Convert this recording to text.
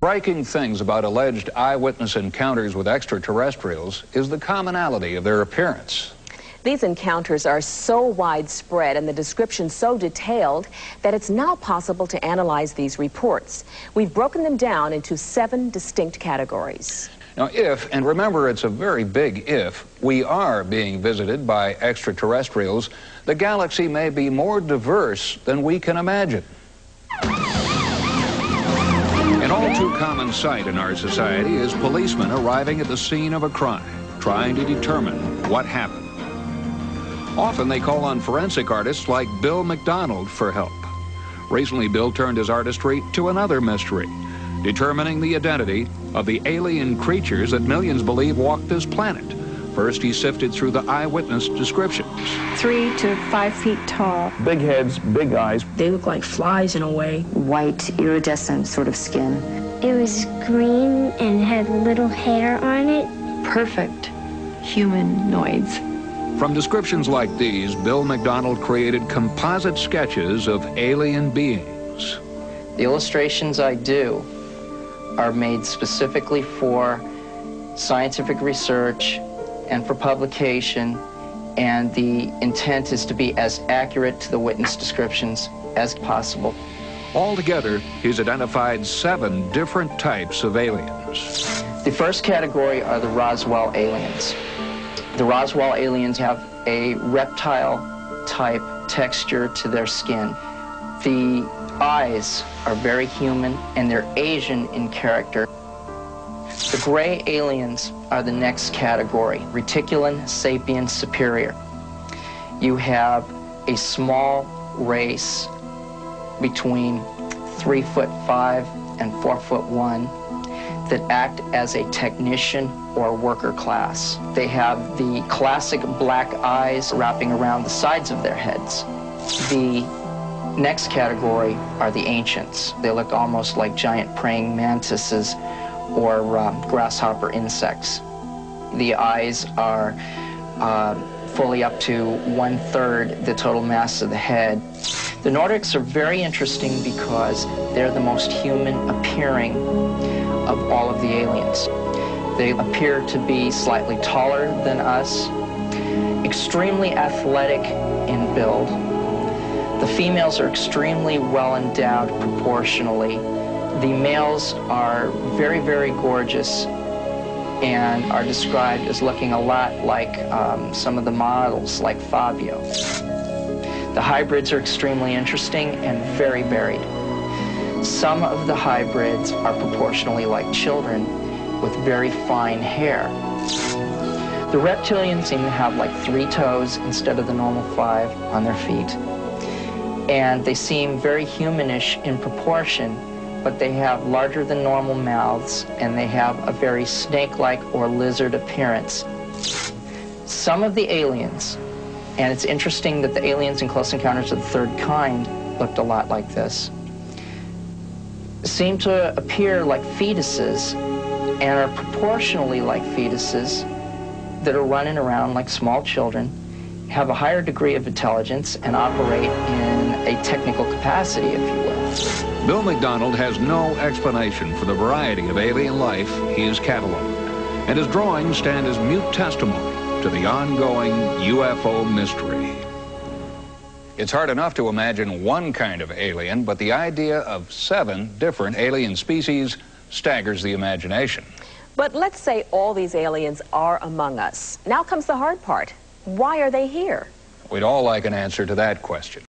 Striking things about alleged eyewitness encounters with extraterrestrials is the commonality of their appearance. These encounters are so widespread and the descriptions so detailed that it's now possible to analyze these reports. We've broken them down into 7 distinct categories. Now, if, and remember it's a very big if, we are being visited by extraterrestrials, the galaxy may be more diverse than we can imagine. An all too common sight in our society is policemen arriving at the scene of a crime, trying to determine what happened. Often they call on forensic artists like Bill McDonald for help. Recently, Bill turned his artistry to another mystery, determining the identity of the alien creatures that millions believe walk this planet. First, he sifted through the eyewitness descriptions. 3 to 5 feet tall. Big heads, big eyes. They look like flies in a way. White, iridescent sort of skin. It was green and had little hair on it. Perfect humanoids. From descriptions like these, Bill McDonald created composite sketches of alien beings. The illustrations I do are made specifically for scientific research and for publication, and the intent is to be as accurate to the witness descriptions as possible. Altogether, he's identified 7 different types of aliens. The first category are the Roswell aliens. The Roswell aliens have a reptile-type texture to their skin. The eyes are very human, and they're Asian in character. The gray aliens are the next category, Reticulum sapiens superior. You have a small race between 3'5" and 4'1" that act as a technician or worker class. They have the classic black eyes wrapping around the sides of their heads. The next category are the ancients. They look almost like giant praying mantises or grasshopper insects. The eyes are fully up to 1/3 the total mass of the head. The Nordics are very interesting because they're the most human appearing of all of the aliens. They appear to be slightly taller than us, extremely athletic in build. The females are extremely well endowed proportionally. The males are very, very gorgeous and are described as looking a lot like some of the models, like Fabio. The hybrids are extremely interesting and very varied. Some of the hybrids are proportionally like children with very fine hair. The reptilians seem to have like 3 toes instead of the normal 5 on their feet. And they seem very humanish in proportion, but they have larger than normal mouths, and they have a very snake-like or lizard appearance. Some of the aliens, and it's interesting that the aliens in Close Encounters of the Third Kind looked a lot like this, seem to appear like fetuses and are proportionally like fetuses that are running around like small children, have a higher degree of intelligence, and operate in a technical capacity, if you will. Bill McDonald has no explanation for the variety of alien life he has cataloged, and his drawings stand as mute testimony to the ongoing UFO mystery. It's hard enough to imagine one kind of alien, but the idea of 7 different alien species staggers the imagination. But let's say all these aliens are among us. Now comes the hard part. Why are they here? We'd all like an answer to that question.